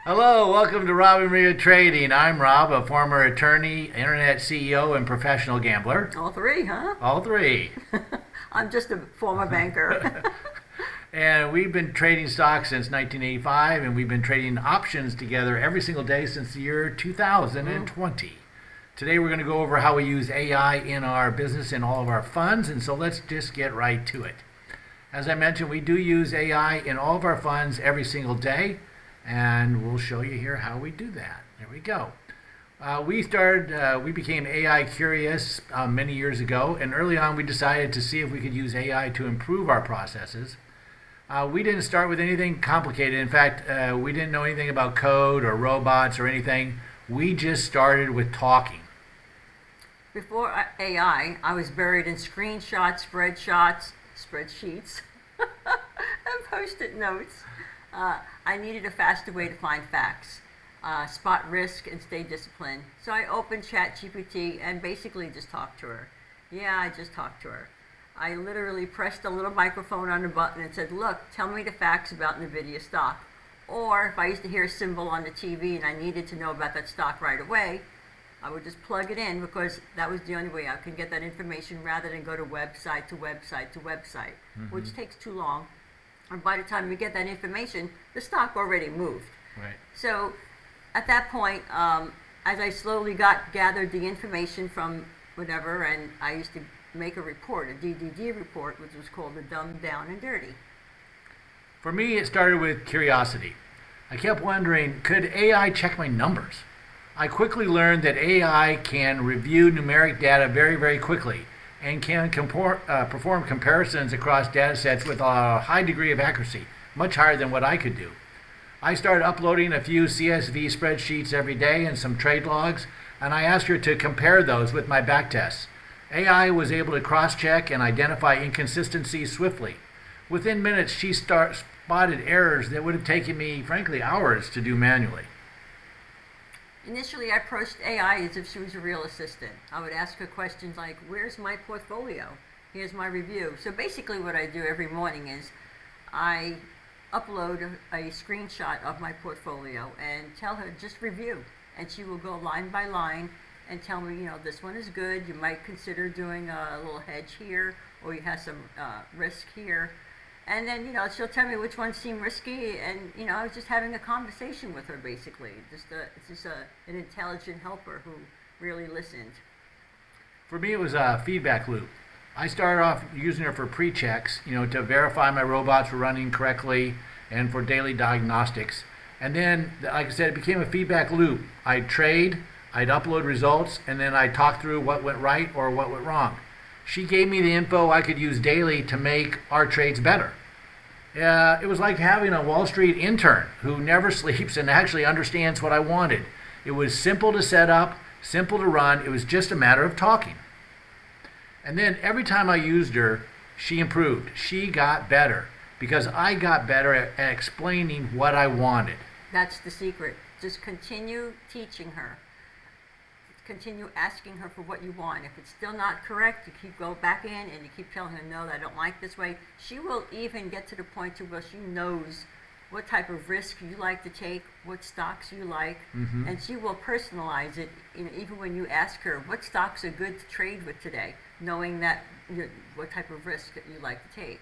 Hello, welcome to Rob and Maria Trading. I'm Rob, a former attorney, internet CEO, and professional gambler. All three, huh? All three. I'm just a former banker. And we've been trading stocks since 1985, and we've been trading options together every single day since the year 2020. Today we're going to go over how we use AI in our business and all of our funds, and so let's just get right to it. As I mentioned, we do use AI in all of our funds every single day, and we'll show you here how we do that. There we go. We became AI curious many years ago, and early on we decided to see if we could use AI to improve our processes. We didn't start with anything complicated. In fact, we didn't know anything about code or robots or anything. We just started with talking. Before AI, I was buried in screenshots, spreadsheets, and post-it notes. I needed a faster way to find facts, spot risk, and stay disciplined. So I opened ChatGPT and basically just talked to her. Yeah, I just talked to her. I literally pressed a little microphone on the button and said, look, tell me the facts about NVIDIA stock. Or if I used to hear a symbol on the TV and I needed to know about that stock right away, I would just plug it in because that was the only way I could get that information rather than go to website to website to website, which takes too long. And by the time we get that information, the stock already moved. Right. So at that point, as I slowly gathered the information from whatever, and I used to make a report, a DDD report, which was called the Dumbed Down and Dirty. For me, it started with curiosity. I kept wondering, could AI check my numbers? I quickly learned that AI can review numeric data very, very quickly and can perform comparisons across data sets with a high degree of accuracy, much higher than what I could do. I started uploading a few CSV spreadsheets every day and some trade logs, and I asked her to compare those with my backtests. AI was able to cross-check and identify inconsistencies swiftly. Within minutes, she spotted errors that would have taken me, frankly, hours to do manually. Initially, I approached AI as if she was a real assistant. I would ask her questions like, where's my portfolio? Here's my review. So basically what I do every morning is I upload a screenshot of my portfolio and tell her just review. And she will go line by line and tell me, this one is good. You might consider doing a little hedge here, or you have some risk here. And then, she'll tell me which ones seem risky, and, I was just having a conversation with her, basically. It's just an intelligent helper who really listened. For me, it was a feedback loop. I started off using her for pre-checks, to verify my robots were running correctly and for daily diagnostics. And then, like I said, it became a feedback loop. I'd trade, I'd upload results, and then I'd talk through what went right or what went wrong. She gave me the info I could use daily to make our trades better. It was like having a Wall Street intern who never sleeps and actually understands what I wanted. It was simple to set up, simple to run. It was just a matter of talking. And then every time I used her, she improved. She got better because I got better at explaining what I wanted. That's the secret. Just continue teaching her. Continue asking her for what you want. If it's still not correct, you go back in and you keep telling her, no, I don't like this way. She will even get to the point to where she knows what type of risk you like to take, what stocks you like, and she will personalize it, even when you ask her what stocks are good to trade with today, knowing that what type of risk that you like to take.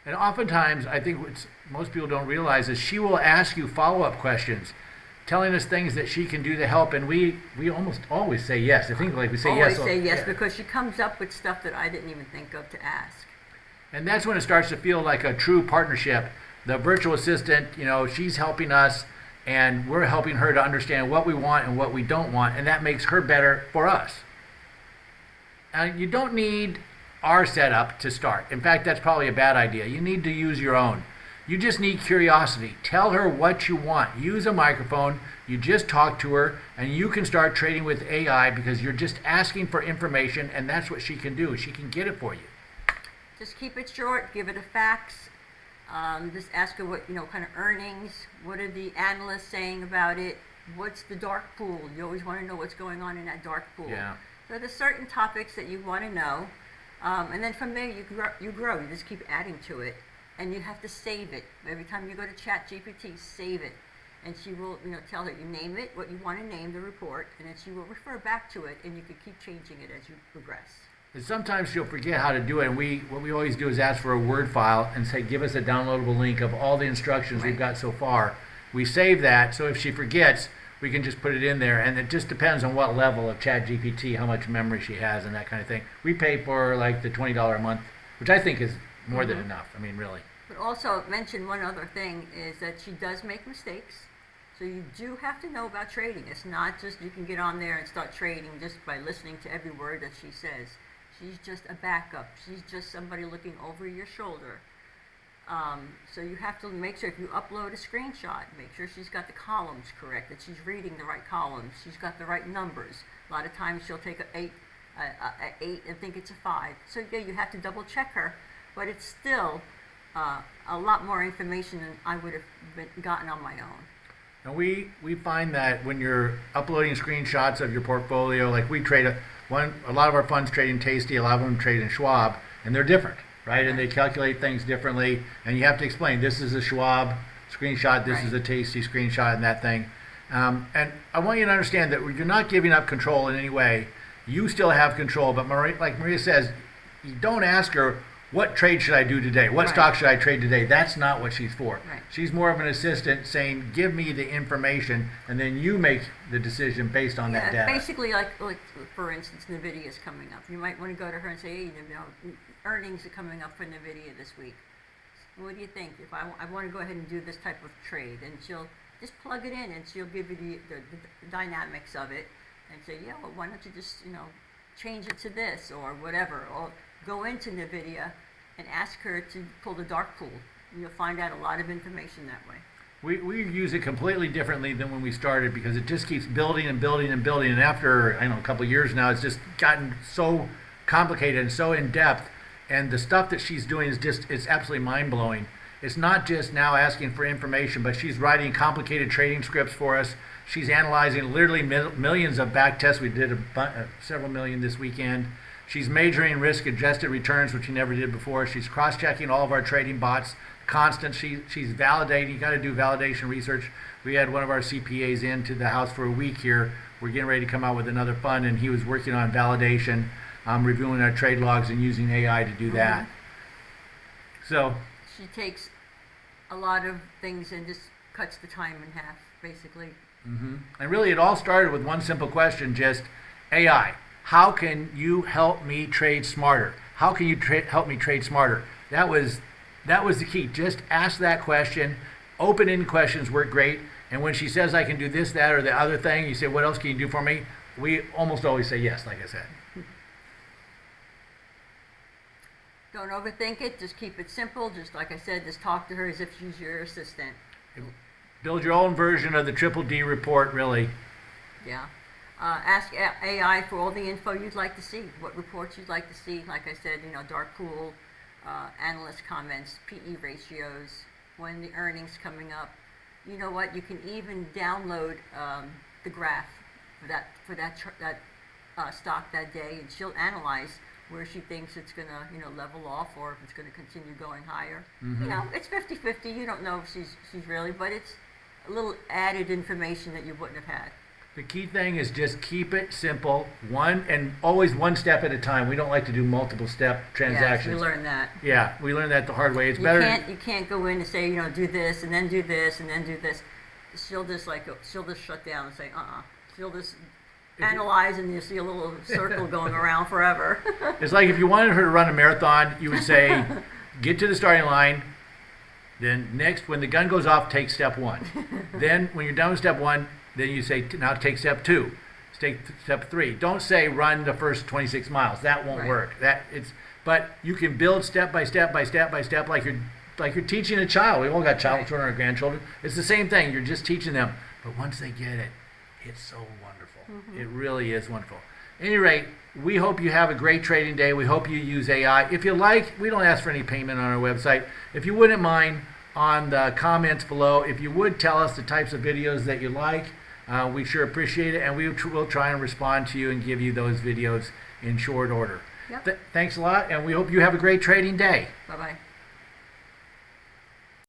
And oftentimes, I think what most people don't realize is she will ask you follow-up questions, telling us things that she can do to help, and we almost always say yes. I think we say yes. Always say yes, because she comes up with stuff that I didn't even think of to ask. And that's when it starts to feel like a true partnership. The virtual assistant, she's helping us, and we're helping her to understand what we want and what we don't want, and that makes her better for us. And you don't need our setup to start. In fact, that's probably a bad idea. You need to use your own. You just need curiosity. Tell her what you want. Use a microphone. You just talk to her, and you can start trading with AI because you're just asking for information, and that's what she can do. She can get it for you. Just keep it short. Give it the facts. Just ask her what kind of earnings. What are the analysts saying about it? What's the dark pool? You always want to know what's going on in that dark pool. Yeah. So there's certain topics that you want to know, and then from there you grow. You just keep adding to it. And you have to save it. Every time you go to ChatGPT, save it. and she will, tell her, you name it, what you want to name the report, and then she will refer back to it, and you can keep changing it as you progress. And sometimes she'll forget how to do it, and what we always do is ask for a Word file and say, give us a downloadable link of all the instructions we've got so far. We save that, so if she forgets, we can just put it in there, and it just depends on what level of ChatGPT, how much memory she has, and that kind of thing. We pay for like the $20 a month, which I think is more than enough. I mean, really. But also mention one other thing is that she does make mistakes. So you do have to know about trading. It's not just you can get on there and start trading just by listening to every word that she says. She's just a backup. She's just somebody looking over your shoulder. So you have to make sure if you upload a screenshot, make sure she's got the columns correct, that she's reading the right columns, she's got the right numbers. A lot of times she'll take an 8 and think it's a 5. So yeah, you have to double check her, but it's still a lot more information than I would have gotten on my own. And we find that when you're uploading screenshots of your portfolio, like we trade a lot of our funds trade in Tasty, a lot of them trade in Schwab, and they're different, right? And they calculate things differently, and you have to explain, this is a Schwab screenshot, this is a Tasty screenshot, and that thing. And I want you to understand that you're not giving up control in any way. You still have control, but like Maria says, you don't ask her, what trade should I do today? What stock should I trade today? That's not what she's for. Right. She's more of an assistant saying, give me the information, and then you make the decision based on that data. Basically, like for instance, NVIDIA is coming up. You might want to go to her and say, hey, earnings are coming up for NVIDIA this week. What do you think? If I want to go ahead and do this type of trade, and she'll just plug it in, and she'll give you the dynamics of it, and say, yeah, well, why don't you just change it to this or whatever, or go into NVIDIA and ask her to pull the dark pool. And you'll find out a lot of information that way. We use it completely differently than when we started because it just keeps building and building and building. And after, a couple of years now, it's just gotten so complicated and so in-depth. And the stuff that she's doing it's absolutely mind-blowing. It's not just now asking for information, but she's writing complicated trading scripts for us. She's analyzing literally millions of back tests. We did several million this weekend. She's measuring risk-adjusted returns, which she never did before. She's cross-checking all of our trading bots, constant. She's validating. You got to do validation research. We had one of our CPAs into the house for a week here. We're getting ready to come out with another fund, and he was working on validation, reviewing our trade logs, and using AI to do that. So she takes a lot of things and just cuts the time in half, basically. And really, it all started with one simple question: just AI. How can you help me trade smarter? How can you help me trade smarter? That was the key. Just ask that question. Open-ended questions work great. And when she says I can do this, that, or the other thing, you say, what else can you do for me? We almost always say yes, like I said. Don't overthink it. Just keep it simple. Just like I said, just talk to her as if she's your assistant. Build your own version of the Triple D report, really. Yeah. Ask AI for all the info you'd like to see, what reports you'd like to see. Like I said, dark pool, analyst comments, PE ratios, when the earnings coming up. You know what? You can even download the graph for that stock that day, and she'll analyze where she thinks it's going to level off or if it's going to continue going higher. It's 50-50. You don't know if she's really, but it's a little added information that you wouldn't have had. The key thing is just keep it simple, always one step at a time. We don't like to do multiple step transactions. Yes, we learned that. Yeah, we learned that the hard way. It's better. You can't go in and say, do this and then do this and then do this. She'll just shut down and say, She'll just analyze, and you see a little circle going around forever. It's like if you wanted her to run a marathon, you would say, get to the starting line. Then next, when the gun goes off, take step 1. Then when you're done with step 1, then you say, now take step 2, take step 3. Don't say run the first 26 miles. That won't work. But you can build step by step by step by step, like you're teaching a child. We've all got children or grandchildren. It's the same thing. You're just teaching them. But once they get it, it's so wonderful. It really is wonderful. At any rate, we hope you have a great trading day. We hope you use AI. If you like, we don't ask for any payment on our website. If you wouldn't mind, on the comments below, if you would tell us the types of videos that you like, we sure appreciate it, and we will try and respond to you and give you those videos in short order. Yep. Thanks a lot, and we hope you have a great trading day. Bye-bye.